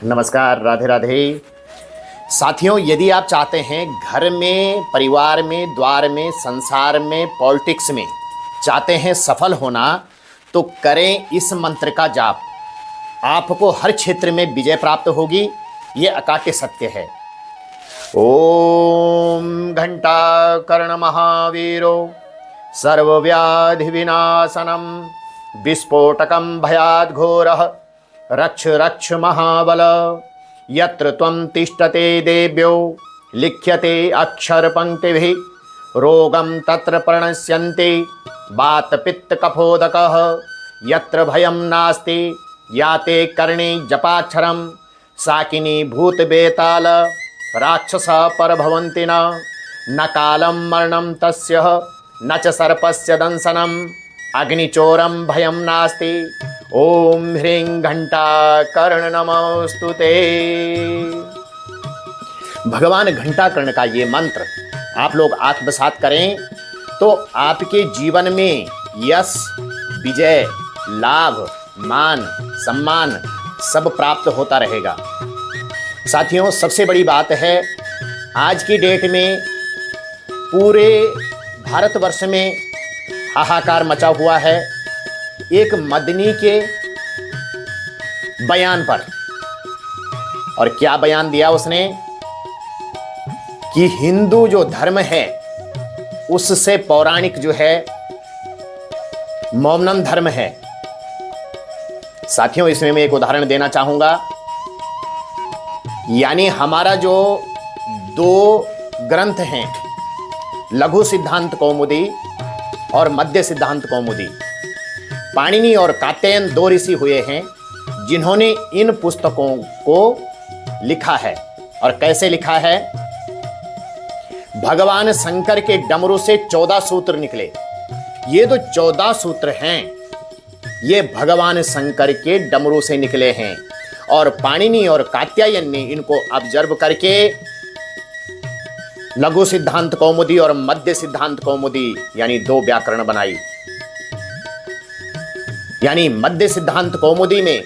नमस्कार, राधे राधे। साथियों, यदि आप चाहते हैं घर में, परिवार में, द्वार में, संसार में, पॉलिटिक्स में चाहते हैं सफल होना, तो करें इस मंत्र का जाप। आपको हर क्षेत्र में विजय प्राप्त होगी। ये अकाट्य सत्य है। ओम घंटाकर्ण महावीरो सर्वव्याधि विनाशनम विस्फोटकम भयाद घोरः रक्ष रक्ष महाबल यत्र त्वं तिष्ठते देव्यो लिख्यते अक्षर पंक्तिभिः रोगं तत्र प्रणश्यन्ते वात पित्त कफोदकः यत्र भयं नास्ति याते कर्णे जपाक्षरं साकिनी भूत बेताल राक्षस परभवन्ति न कालं मरणं तस्य न च सर्पस्य दंशनम् अग्निचोरं भयं नास्ति। ओम ह्रीं घंटाकर्ण नमोस्तुते। भगवान घंटाकर्ण का ये मंत्र आप लोग आत्मसात करें तो आपके जीवन में यश, विजय, लाभ, मान, सम्मान सब प्राप्त होता रहेगा। साथियों, सबसे बड़ी बात है, आज की डेट में पूरे भारतवर्ष में हाहाकार मचा हुआ है एक मदनी के बयान पर। और क्या बयान दिया उसने कि हिंदू जो धर्म है उससे पौराणिक जो है मोमनन धर्म है। साथियों, इसमें मैं एक उदाहरण देना चाहूंगा। यानी हमारा जो दो ग्रंथ हैं, लघु सिद्धांत कौमुदी और मध्य सिद्धांत कौमुदी, पाणिनि और कात्यायन दो ऋषि हुए हैं जिन्होंने इन पुस्तकों को लिखा है। और कैसे लिखा है? भगवान शंकर के डमरू से 14 सूत्र निकले। ये जो 14 सूत्र हैं ये भगवान शंकर के डमरू से निकले हैं। और पाणिनि और कात्यायन ने इनको ऑब्जर्व करके लघु सिद्धांत कौमुदी और मध्य सिद्धांत कौमुदी यानी दो व्याकरण बनाई। यानी मध्य सिद्धांत कौमुदी में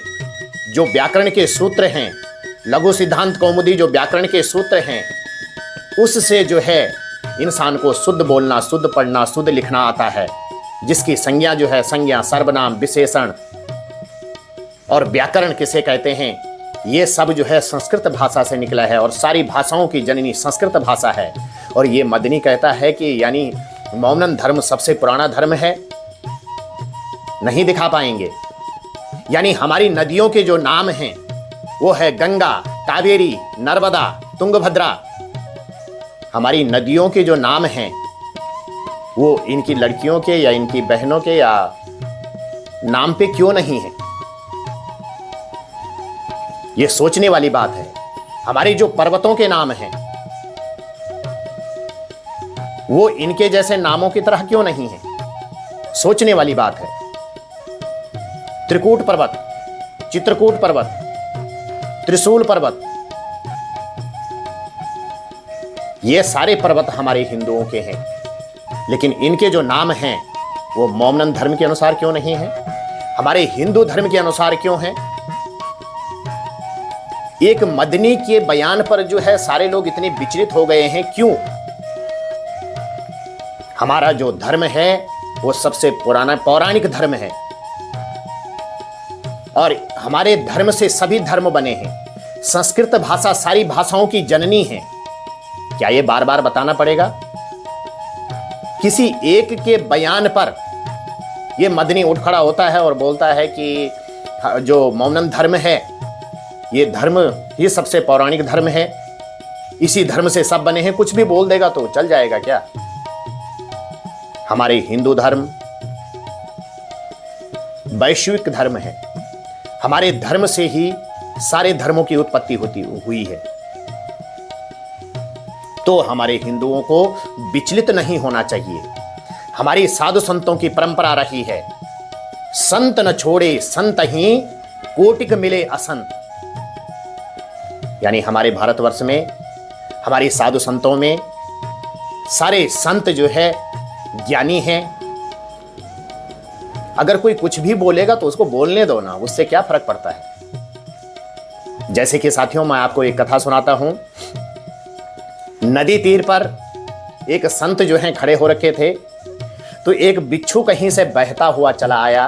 जो व्याकरण के सूत्र हैं, लघु सिद्धांत कौमुदी जो व्याकरण के सूत्र हैं, उससे जो है इंसान को शुद्ध बोलना, शुद्ध पढ़ना, शुद्ध लिखना आता है। जिसकी संज्ञा जो है, संज्ञा, सर्वनाम, विशेषण और व्याकरण किसे कहते हैं, ये सब जो है संस्कृत भाषा से निकला है। और सारी भाषाओं की जननी संस्कृत भाषा है। और ये मदनी कहता है कि यानी मोमनन धर्म सबसे पुराना धर्म है। नहीं दिखा पाएंगे। यानी हमारी नदियों के जो नाम हैं वो है गंगा, कावेरी, नर्मदा, तुंगभद्रा। हमारी नदियों के जो नाम हैं वो इनकी लड़कियों के या इनकी बहनों के या नाम पे क्यों नहीं है? ये सोचने वाली बात है। हमारे जो पर्वतों के नाम हैं वो इनके जैसे नामों की तरह क्यों नहीं है? सोचने वाली बात है। त्रिकूट पर्वत, चित्रकूट पर्वत, त्रिशूल पर्वत, ये सारे पर्वत हमारे हिंदुओं के हैं। लेकिन इनके जो नाम हैं वो मोमनन धर्म के अनुसार क्यों नहीं है? हमारे हिंदू धर्म के अनुसार क्यों हैं? एक मदनी के बयान पर जो है सारे लोग इतने विचलित हो गए हैं, क्यों? हमारा जो धर्म है वो सबसे पुराना पौराणिक धर्म है। और हमारे धर्म से सभी धर्म बने हैं। संस्कृत भाषा सारी भाषाओं की जननी है। क्या ये बार बार बताना पड़ेगा? किसी एक के बयान पर ये मदनी उठ खड़ा होता है और बोलता है कि जो मोमनन धर्म है ये धर्म ही सबसे पौराणिक धर्म है, इसी धर्म से सब बने हैं। कुछ भी बोल देगा तो चल जाएगा क्या? हमारे हिंदू धर्म वैश्विक धर्म है। हमारे धर्म से ही सारे धर्मों की उत्पत्ति हुई है। तो हमारे हिंदुओं को विचलित नहीं होना चाहिए। हमारी साधु संतों की परंपरा रही है, संत न छोड़े संत ही कोटिक मिले असंत। यानी हमारे भारतवर्ष में हमारी साधु संतों में सारे संत जो है ज्ञानी हैं। अगर कोई कुछ भी बोलेगा तो उसको बोलने दो ना, उससे क्या फर्क पड़ता है। जैसे कि साथियों, मैं आपको एक कथा सुनाता हूं। नदी तीर पर एक संत जो हैं खड़े हो रखे थे, तो एक बिच्छू कहीं से बहता हुआ चला आया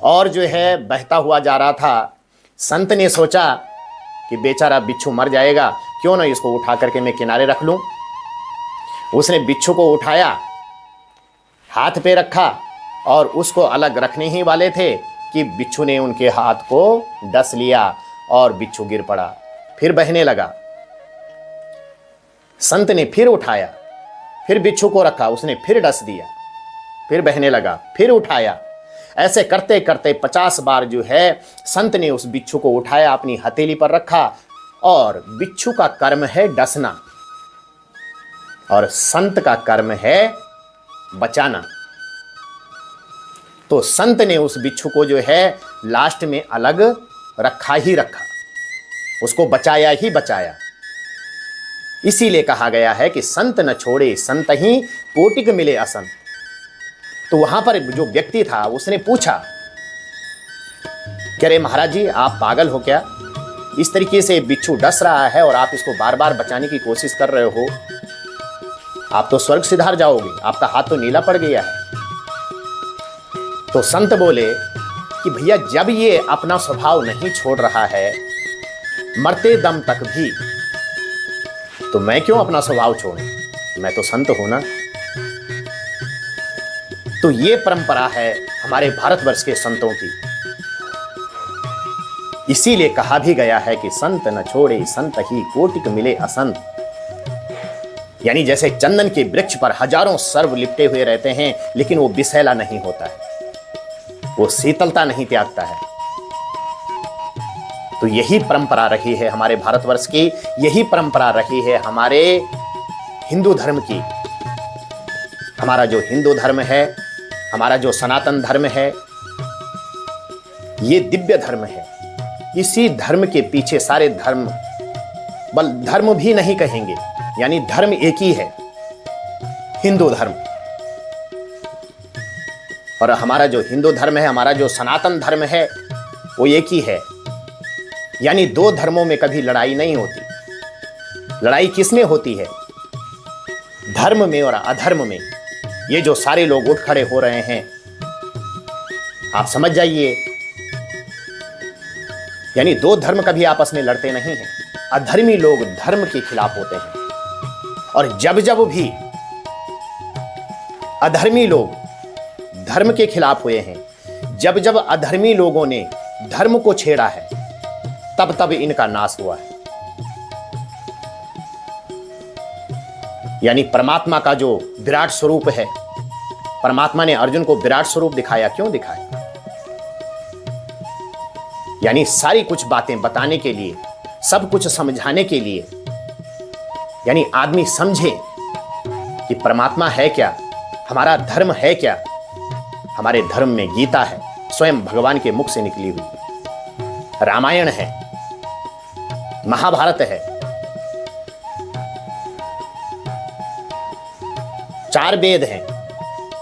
और जो है बहता हुआ जा रहा था। संत ने सोचा कि बेचारा बिच्छू मर जाएगा, क्यों ना इसको उठा करके मैं किनारे रख लूं। उसने बिच्छू को उठाया, हाथ पे रखा और उसको अलग रखने ही वाले थे कि बिच्छू ने उनके हाथ को डस लिया और बिच्छू गिर पड़ा, फिर बहने लगा। संत ने फिर उठाया, फिर बिच्छू को रखा, उसने फिर डस दिया, फिर बहने लगा, फिर उठाया। ऐसे करते करते 50 बार जो है संत ने उस बिच्छू को उठाया, अपनी हथेली पर रखा। और बिच्छू का कर्म है डसना और संत का कर्म है बचाना। तो संत ने उस बिच्छू को जो है लास्ट में अलग रखा ही रखा, उसको बचाया ही बचाया। इसीलिए कहा गया है कि संत न छोड़े संत ही कोटिक मिले असंत। तो वहां पर जो व्यक्ति था उसने पूछा, कह रहे महाराज जी, आप पागल हो क्या? इस तरीके से बिच्छू डस रहा है और आप इसको बार बार बचाने की कोशिश कर रहे हो, आप तो स्वर्ग सिधार जाओगे, आपका हाथ तो नीला पड़ गया है। तो संत बोले कि भैया, जब ये अपना स्वभाव नहीं छोड़ रहा है मरते दम तक भी, तो मैं क्यों अपना स्वभाव छोड़ूं? मैं तो संत हूं ना। तो ये परंपरा है हमारे भारतवर्ष के संतों की। इसीलिए कहा भी गया है कि संत न छोड़े संत ही कोटिक मिले असंत। यानी जैसे चंदन के वृक्ष पर हजारों सर्व लिपटे हुए रहते हैं, लेकिन वो विषैला नहीं होता है, वो शीतलता नहीं त्यागता है। तो यही परंपरा रही है हमारे भारतवर्ष की, यही परंपरा रही है हमारे हिंदू धर्म की। हमारा जो हिंदू धर्म है, हमारा जो सनातन धर्म है, ये दिव्य धर्म है। इसी धर्म के पीछे सारे धर्म, बल धर्म भी नहीं कहेंगे, यानी धर्म एक ही है, हिंदू धर्म। और हमारा जो हिंदू धर्म है, हमारा जो सनातन धर्म है, वो एक ही है। यानी दो धर्मों में कभी लड़ाई नहीं होती। लड़ाई किसमें होती है? धर्म में और अधर्म में। ये जो सारे लोग उठ खड़े हो रहे हैं, आप समझ जाइए, यानी दो धर्म कभी आपस में लड़ते नहीं हैं। अधर्मी लोग धर्म के खिलाफ होते हैं और जब जब भी अधर्मी लोग धर्म के खिलाफ हुए हैं, जब जब अधर्मी लोगों ने धर्म को छेड़ा है, तब तब इनका नाश हुआ है। यानी परमात्मा का जो विराट स्वरूप है, परमात्मा ने अर्जुन को विराट स्वरूप दिखाया। क्यों दिखाया? यानी सारी कुछ बातें बताने के लिए, सब कुछ समझाने के लिए। यानी आदमी समझे कि परमात्मा है क्या, हमारा धर्म है क्या। हमारे धर्म में गीता है, स्वयं भगवान के मुख से निकली हुई। रामायण है, महाभारत है, 4 वेद हैं।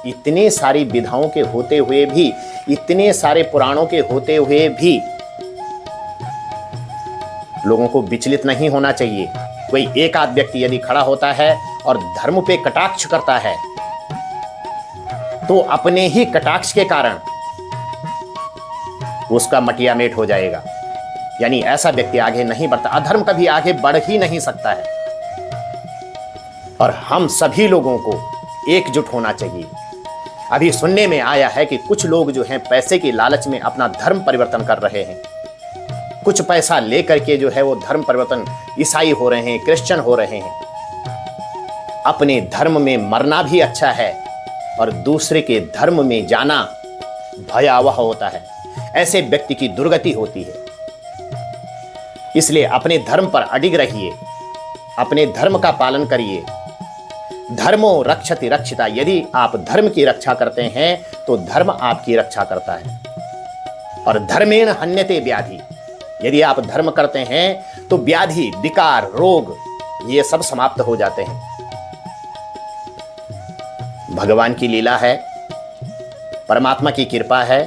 इतने सारी विधाओं के होते हुए भी, इतने सारे पुराणों के होते हुए भी लोगों को विचलित नहीं होना चाहिए। कोई एक आध व्यक्ति यदि खड़ा होता है और धर्म पे कटाक्ष करता है, तो अपने ही कटाक्ष के कारण उसका मटिया मेट हो जाएगा। यानी ऐसा व्यक्ति आगे नहीं बढ़ता, अधर्म कभी आगे बढ़ ही नहीं सकता है। और हम सभी लोगों को एकजुट होना चाहिए। अभी सुनने में आया है कि कुछ लोग जो हैं पैसे की लालच में अपना धर्म परिवर्तन कर रहे हैं। कुछ पैसा लेकर के जो है वो धर्म परिवर्तन, ईसाई हो रहे हैं, क्रिश्चियन हो रहे हैं। अपने धर्म में मरना भी अच्छा है और दूसरे के धर्म में जाना भयावह होता है। ऐसे व्यक्ति की दुर्गति होती है। इसलिए अपने धर्म पर अडिग रहिए, अपने धर्म का पालन करिए। धर्मो रक्षति रक्षिता। यदि आप धर्म की रक्षा करते हैं तो धर्म आपकी रक्षा करता है। और धर्मेण हन्यते व्याधि। यदि आप धर्म करते हैं तो व्याधि, विकार, रोग ये सब समाप्त हो जाते हैं। भगवान की लीला है, परमात्मा की कृपा है।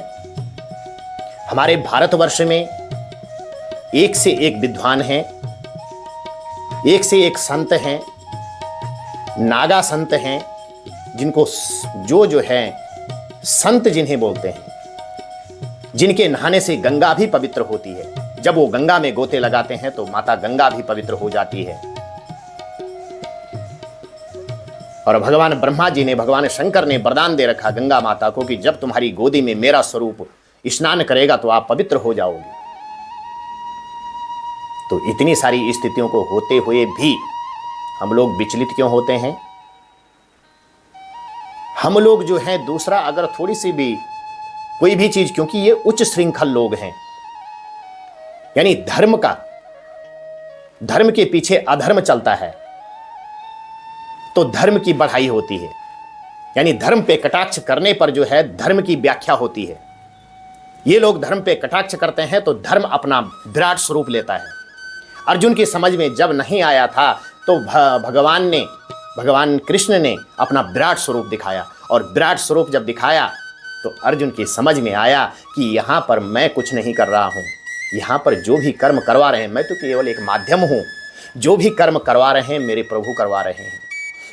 हमारे भारतवर्ष में एक से एक विद्वान हैं, एक से एक संत हैं, नागा संत हैं, जिनको जो है संत जिन्हें बोलते हैं, जिनके नहाने से गंगा भी पवित्र होती है। जब वो गंगा में गोते लगाते हैं तो माता गंगा भी पवित्र हो जाती है। और भगवान ब्रह्मा जी ने, भगवान शंकर ने वरदान दे रखा गंगा माता को कि जब तुम्हारी गोदी में मेरा स्वरूप स्नान करेगा तो आप पवित्र हो जाओगे। तो इतनी सारी स्थितियों को होते हुए भी हम लोग विचलित क्यों होते हैं? हम लोग जो है दूसरा अगर थोड़ी सी भी कोई भी चीज, क्योंकि ये उच्च श्रृंखल लोग हैं, यानी धर्म के पीछे अधर्म चलता है तो धर्म की बढ़ाई होती है, यानी धर्म पे कटाक्ष करने पर जो है धर्म की व्याख्या होती है। ये लोग धर्म पे कटाक्ष करते हैं तो धर्म अपना विराट स्वरूप लेता है। अर्जुन की समझ में जब नहीं आया था तो भगवान कृष्ण ने अपना विराट स्वरूप दिखाया, और विराट स्वरूप जब दिखाया तो अर्जुन की समझ में आया कि यहाँ पर मैं कुछ नहीं कर रहा हूँ, यहाँ पर जो भी कर्म करवा रहे हैं मैं तो केवल एक माध्यम हूँ, जो भी कर्म करवा रहे हैं मेरे प्रभु करवा रहे हैं,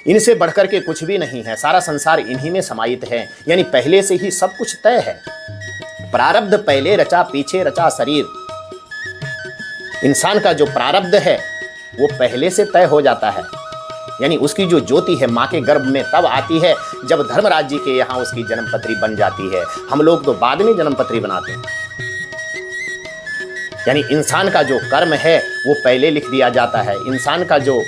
इनसे बढ़कर के कुछ भी नहीं है, सारा संसार इन्हीं में समाहित है। यानी पहले से ही सब कुछ तय है। प्रारब्ध पहले रचा पीछे रचा शरीर। इंसान का जो प्रारब्ध है वो पहले से तय हो जाता है, यानी उसकी जो ज्योति है माँ के गर्भ में तब आती है जब धर्मराज जी के यहाँ उसकी जन्मपत्री बन जाती है। हम लोग तो बाद में जन्मपत्री बनाते हैं। यानी इंसान का जो कर्म है वो पहले लिख दिया जाता है। इंसान का जो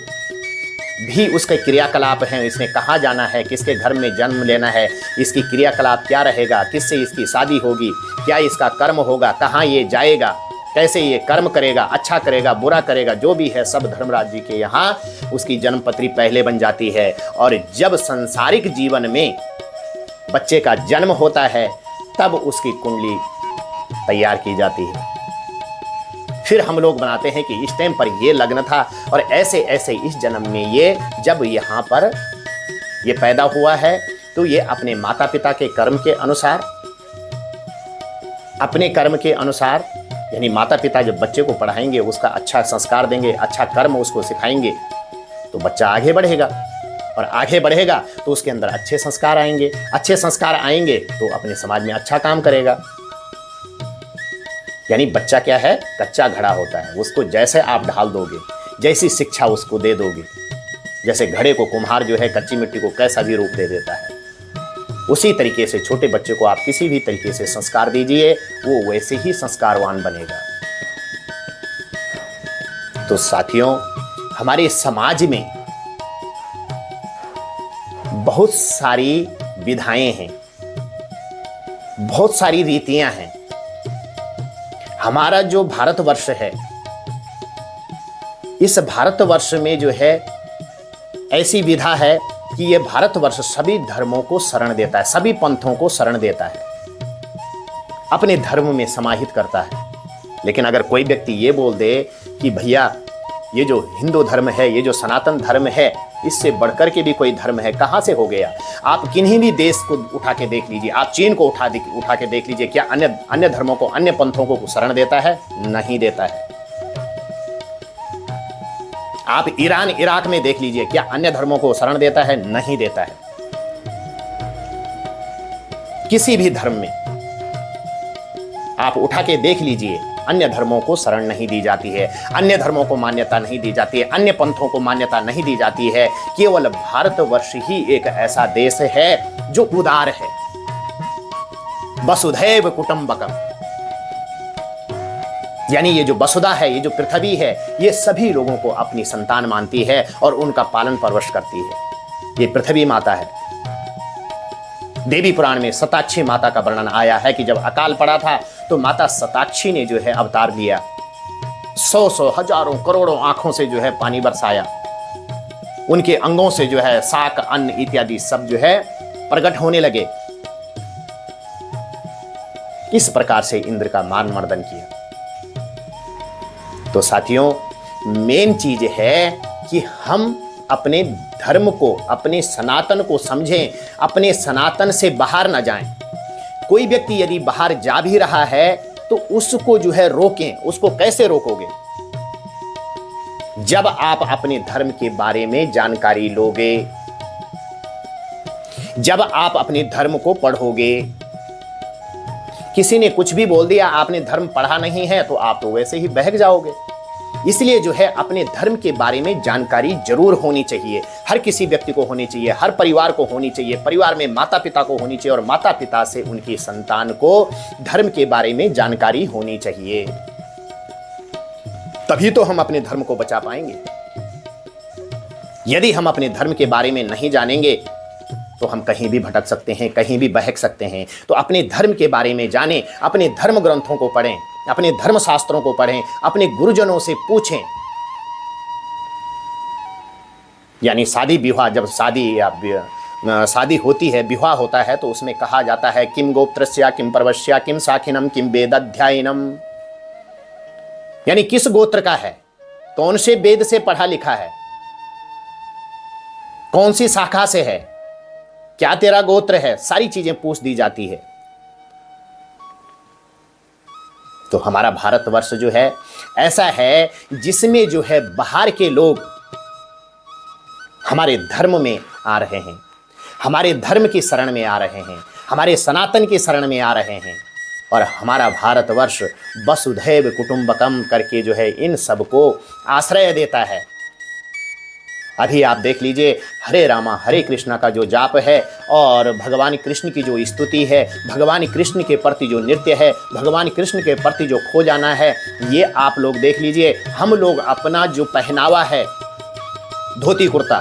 भी उसके क्रियाकलाप हैं, इसने कहाँ जाना है, किसके घर में जन्म लेना है, इसकी क्रियाकलाप क्या रहेगा, किससे इसकी शादी होगी, क्या इसका कर्म होगा, कहाँ ये जाएगा, कैसे ये कर्म करेगा, अच्छा करेगा बुरा करेगा, जो भी है सब धर्मराज जी के यहाँ उसकी जन्मपत्री पहले बन जाती है। और जब सांसारिक जीवन में बच्चे का जन्म होता है तब उसकी कुंडली तैयार की जाती है। फिर हम लोग बनाते हैं कि इस टाइम पर ये लग्न था और ऐसे ऐसे इस जन्म में ये जब यहाँ पर ये पैदा हुआ है तो ये अपने माता पिता के कर्म के अनुसार, अपने कर्म के अनुसार, यानी माता पिता जब बच्चे को पढ़ाएंगे, उसका अच्छा संस्कार देंगे, अच्छा कर्म उसको सिखाएंगे तो बच्चा आगे बढ़ेगा, और आगे बढ़ेगा तो उसके अंदर अच्छे संस्कार आएंगे, अच्छे संस्कार आएंगे तो अपने समाज में अच्छा काम करेगा। यानी बच्चा क्या है, कच्चा घड़ा होता है, उसको जैसे आप ढाल दोगे, जैसी शिक्षा उसको दे दोगे, जैसे घड़े को कुम्हार जो है कच्ची मिट्टी को कैसा भी रूप दे देता है, उसी तरीके से छोटे बच्चे को आप किसी भी तरीके से संस्कार दीजिए, वो वैसे ही संस्कारवान बनेगा। तो साथियों, हमारे समाज में बहुत सारी विधाएं हैं, बहुत सारी रीतियां हैं। हमारा जो भारतवर्ष है, इस भारतवर्ष में जो है ऐसी विधा है कि ये भारतवर्ष सभी धर्मों को शरण देता है, सभी पंथों को शरण देता है, अपने धर्म में समाहित करता है। लेकिन अगर कोई व्यक्ति ये बोल दे कि भैया ये जो हिंदू धर्म है, ये जो सनातन धर्म है, इससे बढ़कर के भी कोई धर्म है, कहाँ से हो गया? आप किन्हीं भी देश को उठा के देख लीजिए, आप चीन को उठा के देख लीजिए, क्या अन्य धर्मों को, अन्य पंथों को शरण देता है? नहीं देता है। आप ईरान इराक में देख लीजिए, क्या अन्य धर्मों को शरण देता है? नहीं देता है। किसी भी धर्म में आप उठा के देख लीजिए, अन्य धर्मों को शरण नहीं दी जाती है, अन्य धर्मों को मान्यता नहीं दी जाती है, अन्य पंथों को मान्यता नहीं दी जाती है। केवल भारतवर्ष ही एक ऐसा देश है जो उदार है। वसुधैव कुटुंबकम, यानी ये जो वसुधा है, ये जो पृथ्वी है, ये सभी लोगों को अपनी संतान मानती है और उनका पालन परवश करती है। ये पृथ्वी माता है। देवी पुराण में शताक्षी माता का वर्णन आया है कि जब अकाल पड़ा था तो माता शताक्षी ने जो है अवतार लिया, सौ हजारों करोड़ों आंखों से जो है पानी बरसाया, उनके अंगों से जो है शाक अन्न इत्यादि सब जो है प्रकट होने लगे। इस प्रकार से इंद्र का मान मर्दन किया। तो साथियों, मेन चीज है कि हम अपने धर्म को, अपने सनातन को समझें, अपने सनातन से बाहर ना जाएं। कोई व्यक्ति यदि बाहर जा भी रहा है तो उसको जो है रोकें। उसको कैसे रोकोगे? जब आप अपने धर्म के बारे में जानकारी लोगे, जब आप अपने धर्म को पढ़ोगे। किसी ने कुछ भी बोल दिया, आपने धर्म पढ़ा नहीं है, तो आप तो वैसे ही बहक जाओगे। इसलिए जो है अपने धर्म के बारे में जानकारी जरूर होनी चाहिए। हर किसी व्यक्ति को होनी चाहिए, हर परिवार को होनी चाहिए। परिवार में माता पिता को होनी चाहिए और माता पिता से उनकी संतान को धर्म के बारे में जानकारी होनी चाहिए। तभी तो हम अपने धर्म को बचा पाएंगे। यदि हम अपने धर्म के बारे में नहीं जानेंगे तो हम कहीं भी भटक सकते हैं, कहीं भी बहक सकते हैं। तो अपने धर्म के बारे में जानें, अपने धर्म ग्रंथों को पढ़ें, अपने धर्म शास्त्रों को पढ़ें, अपने गुरुजनों से पूछें। यानी शादी विवाह, जब शादी होती है, विवाह होता है, तो उसमें कहा जाता है किम गोत्रस्या किम पर्वस्या किम साखिनम किम वेदाध्यायनम। यानी किस गोत्र का है, कौन से वेद से पढ़ा लिखा है, कौन सी शाखा से है, क्या तेरा गोत्र है, सारी चीजें पूछ दी जाती है। तो हमारा भारतवर्ष जो है ऐसा है जिसमें जो है बाहर के लोग हमारे धर्म में आ रहे हैं, हमारे धर्म की शरण में आ रहे हैं, हमारे सनातन की शरण में आ रहे हैं। और हमारा भारतवर्ष वसुधैव कुटुंबकम करके जो है इन सबको आश्रय देता है। अभी आप देख लीजिए, हरे रामा हरे कृष्णा का जो जाप है और भगवान कृष्ण की जो स्तुति है, भगवान कृष्ण के प्रति जो नृत्य है, भगवान कृष्ण के प्रति जो खो जाना है, ये आप लोग देख लीजिए। हम लोग अपना जो पहनावा है, धोती कुर्ता,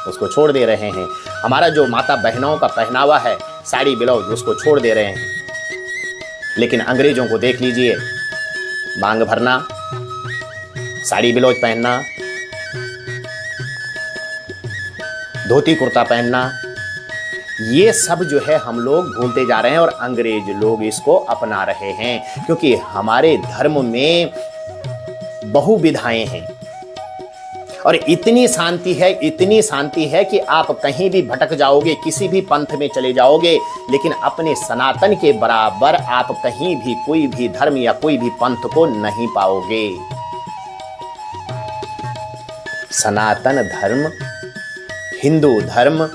उसको छोड़ दे रहे हैं। हमारा जो माता बहनों का पहनावा है, साड़ी ब्लाउज, उसको छोड़ दे रहे हैं। लेकिन अंग्रेजों को देख लीजिए, मांग भरना, साड़ी ब्लाउज पहनना, धोती कुर्ता पहनना, ये सब जो है हम लोग भूलते जा रहे हैं और अंग्रेज लोग इसको अपना रहे हैं। क्योंकि हमारे धर्म में बहुविधाएं हैं और इतनी शांति है, इतनी शांति है कि आप कहीं भी भटक जाओगे, किसी भी पंथ में चले जाओगे, लेकिन अपने सनातन के बराबर आप कहीं भी कोई भी धर्म या कोई भी पंथ को नहीं पाओगे। सनातन धर्म, हिंदू धर्म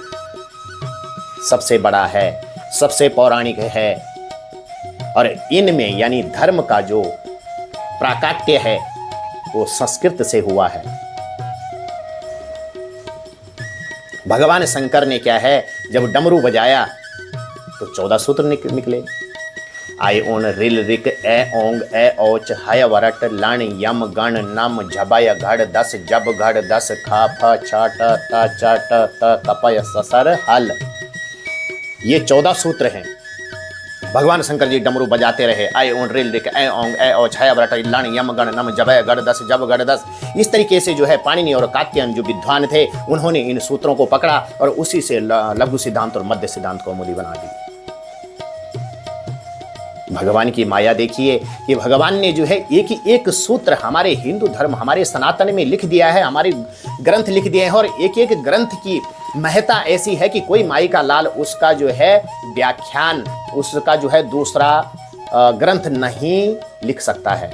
सबसे बड़ा है, सबसे पौराणिक है और इनमें यानी धर्म का जो प्राकट्य है वो संस्कृत से हुआ है। भगवान शंकर ने क्या है, जब डमरू बजाया तो 14 सूत्र निकले। आई ओन रिल रिक ए ओंग ए ओच हय वरट लण यम गण नम झबय घड़ दस जब घड़ दस खा फ छ ट त च ट त कपय ससर हल। ये 14 सूत्र हैं। भगवान शंकर जी डमरू बजाते रहे, आई ओन रिल रिक ए ओंग ए ओच हय वरट लण यम गण नम झबय घड़ दस जब घड़ दस। इस तरीके से जो है पाणिनि और कात्यायन जो विद्वान थे, उन्होंने इन सूत्रों को पकड़ा और उसी से लघु सिद्धांत और मध्य सिद्धांत कौमुदी बना दी। भगवान की माया देखिए कि भगवान ने जो है एक एक सूत्र हमारे हिंदू धर्म, हमारे सनातन में लिख दिया है, हमारे ग्रंथ लिख दिए हैं। और एक एक ग्रंथ की महत्ता ऐसी है कि कोई माई का लाल उसका जो है व्याख्यान, उसका जो है दूसरा ग्रंथ नहीं लिख सकता है।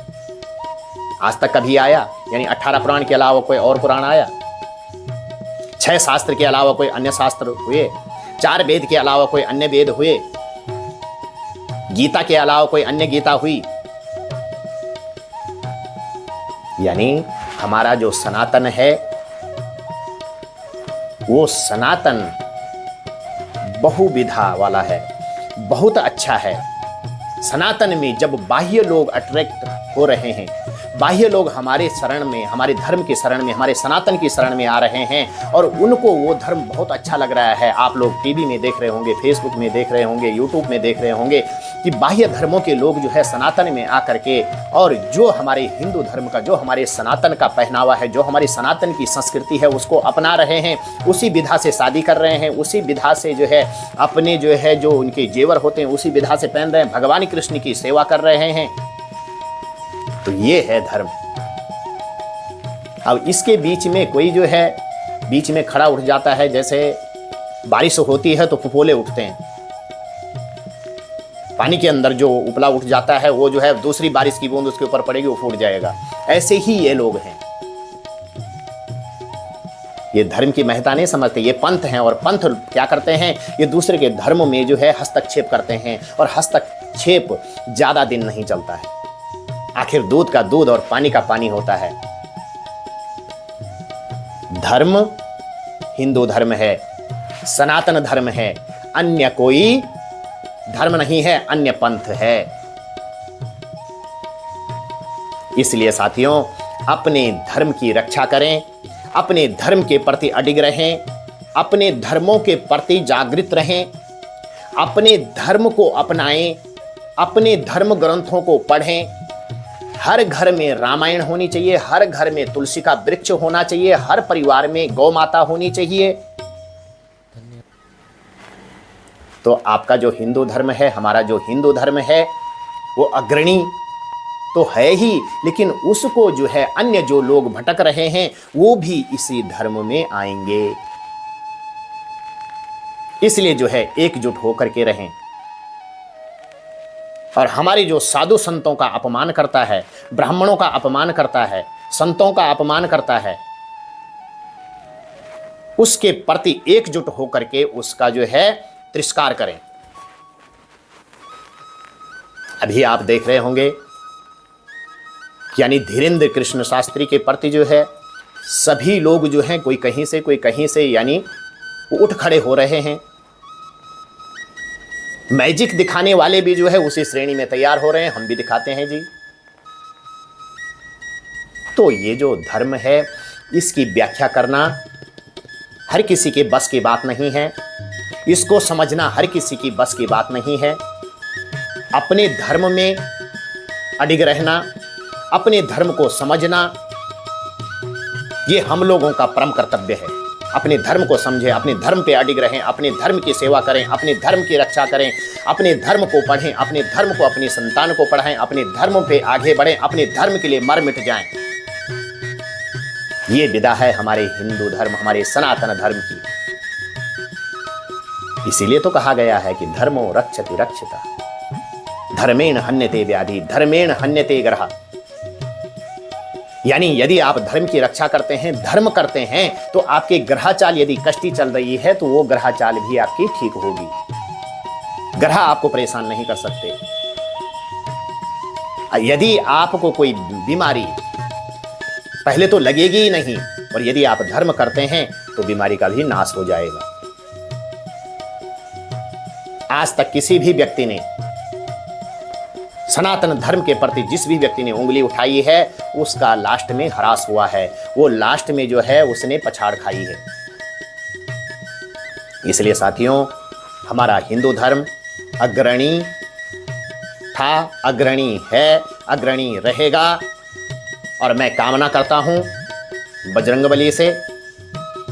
आज तक कभी आया? यानी 18 पुराण के अलावा कोई और पुराण आया? 6 शास्त्र के अलावा कोई अन्य शास्त्र हुए? 4 वेद के अलावा कोई अन्य वेद हुए? गीता के अलावा कोई अन्य गीता हुई? यानी हमारा जो सनातन है वो सनातन बहुविधा वाला है, बहुत अच्छा है। सनातन में जब बाह्य लोग अट्रैक्ट हो रहे हैं, बाह्य लोग हमारे शरण में, हमारे धर्म की शरण में, हमारे सनातन की शरण में आ रहे हैं और उनको वो धर्म बहुत अच्छा लग रहा है। आप लोग टीवी में देख रहे होंगे, फेसबुक में देख रहे होंगे, यूट्यूब में देख रहे होंगे कि बाह्य धर्मों के लोग जो है सनातन में आकर के और जो हमारे हिंदू धर्म का, जो हमारे सनातन का पहनावा है, जो हमारी सनातन की संस्कृति है, उसको अपना रहे हैं। उसी विधा से शादी कर रहे हैं, उसी विधा से जो है अपने जो है जो उनके जेवर होते हैं उसी विधा से पहन रहे हैं, भगवान कृष्ण की सेवा कर रहे हैं। तो ये है धर्म। अब इसके बीच में कोई जो है बीच में खड़ा उठ जाता है, जैसे बारिश होती है तो फुफोले उठते हैं, पानी के अंदर जो उपला उठ जाता है वो जो है दूसरी बारिश की बूंद उसके ऊपर पड़ेगी, वो फूट जाएगा। ऐसे ही ये लोग हैं, ये धर्म की महत्ता नहीं समझते। ये पंथ हैं, और पंथ क्या करते हैं, ये दूसरे के धर्म में जो है हस्तक्षेप करते हैं, और हस्तक्षेप ज्यादा दिन नहीं चलता है। आखिर दूध का दूध और पानी का पानी होता है। धर्म हिंदू धर्म है, सनातन धर्म है, अन्य कोई धर्म नहीं है, अन्य पंथ है। इसलिए साथियों, अपने धर्म की रक्षा करें, अपने धर्म के प्रति अडिग रहें, अपने धर्मों के प्रति जागृत रहें, अपने धर्म को अपनाएं, अपने धर्म ग्रंथों को पढ़ें। हर घर में रामायण होनी चाहिए, हर घर में तुलसी का वृक्ष होना चाहिए, हर परिवार में गौ माता होनी चाहिए। तो आपका जो हिंदू धर्म है, हमारा जो हिंदू धर्म है, वो अग्रणी तो है ही, लेकिन उसको जो है अन्य जो लोग भटक रहे हैं वो भी इसी धर्म में आएंगे। इसलिए जो है एकजुट होकर के रहें। और हमारी जो साधु संतों का अपमान करता है, ब्राह्मणों का अपमान करता है, संतों का अपमान करता है, उसके प्रति एकजुट होकर के उसका जो है तिरस्कार करें। अभी आप देख रहे होंगे, यानी धीरेन्द्र कृष्ण शास्त्री के प्रति जो है सभी लोग जो हैं कोई कहीं से यानी उठ खड़े हो रहे हैं। मैजिक दिखाने वाले भी जो है उसी श्रेणी में तैयार हो रहे हैं, हम भी दिखाते हैं जी। तो ये जो धर्म है इसकी व्याख्या करना हर किसी के बस की बात नहीं है, इसको समझना हर किसी की बस की बात नहीं है। अपने धर्म में अडिग रहना, अपने धर्म को समझना, ये हम लोगों का परम कर्तव्य है। अपने धर्म को समझें, अपने धर्म पे अडिग रहें, अपने धर्म की सेवा करें, अपने धर्म की रक्षा करें, अपने धर्म को पढ़ें, अपने धर्म को अपनी संतान को पढ़ाएं, अपने धर्म पे आगे बढ़ें, अपने धर्म के लिए मर मिट जाएं। ये विदा है हमारे हिंदू धर्म, हमारे सनातन धर्म की। इसीलिए तो कहा गया है कि धर्मो रक्षति रक्षिता, धर्मेण हन्यते व्याधि, धर्मेण हन्यते ग्रह। यानी यदि आप धर्म की रक्षा करते हैं, धर्म करते हैं, तो आपके ग्रह चाल यदि कष्टी चल रही है तो वो ग्रह चाल भी आपकी ठीक होगी। ग्रह आपको परेशान नहीं कर सकते। यदि आपको कोई बीमारी पहले तो लगेगी ही नहीं, और यदि आप धर्म करते हैं तो बीमारी का भी नाश हो जाएगा। आज तक किसी भी व्यक्ति ने सनातन धर्म के प्रति जिस भी व्यक्ति ने उंगली उठाई है उसका लास्ट में ह्रास हुआ है, वो लास्ट में जो है उसने पछाड़ खाई है। इसलिए साथियों, हमारा हिंदू धर्म अग्रणी था, अग्रणी है, अग्रणी रहेगा। और मैं कामना करता हूं बजरंगबली से,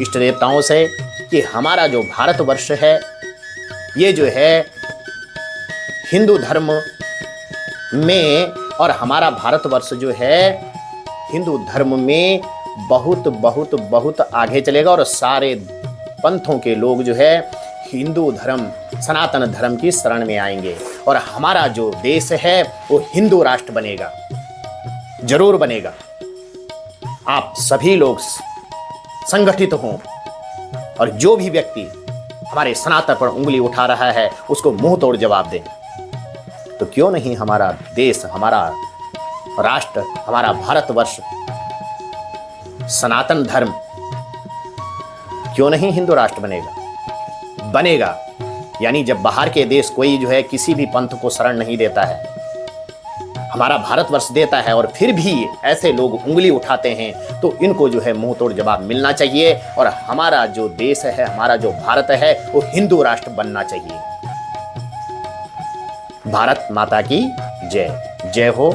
इष्ट देवताओं से, कि हमारा जो भारतवर्ष है ये जो है हिंदू धर्म में, और हमारा भारतवर्ष जो है हिंदू धर्म में बहुत बहुत बहुत आगे चलेगा, और सारे पंथों के लोग जो है हिंदू धर्म, सनातन धर्म की शरण में आएंगे, और हमारा जो देश है वो हिंदू राष्ट्र बनेगा, जरूर बनेगा। आप सभी लोग संगठित हों, और जो भी व्यक्ति हमारे सनातन पर उंगली उठा रहा है उसको मुंह तोड़ जवाब दें। तो क्यों नहीं हमारा देश, हमारा राष्ट्र, हमारा भारतवर्ष, सनातन धर्म क्यों नहीं हिंदू राष्ट्र बनेगा? बनेगा। यानी जब बाहर के देश कोई जो है किसी भी पंथ को शरण नहीं देता है, हमारा भारतवर्ष देता है, और फिर भी ऐसे लोग उंगली उठाते हैं, तो इनको जो है मुंह तोड़ जवाब मिलना चाहिए। और हमारा जो देश है, हमारा जो भारत है, वो हिंदू राष्ट्र बनना चाहिए। भारत माता की जय। जय हो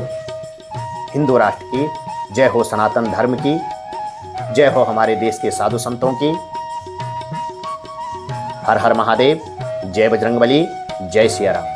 हिंदू राष्ट्र की, जय हो सनातन धर्म की, जय हो हमारे देश के साधु संतों की। हर हर महादेव, जय बजरंगबली, जय सिया राम।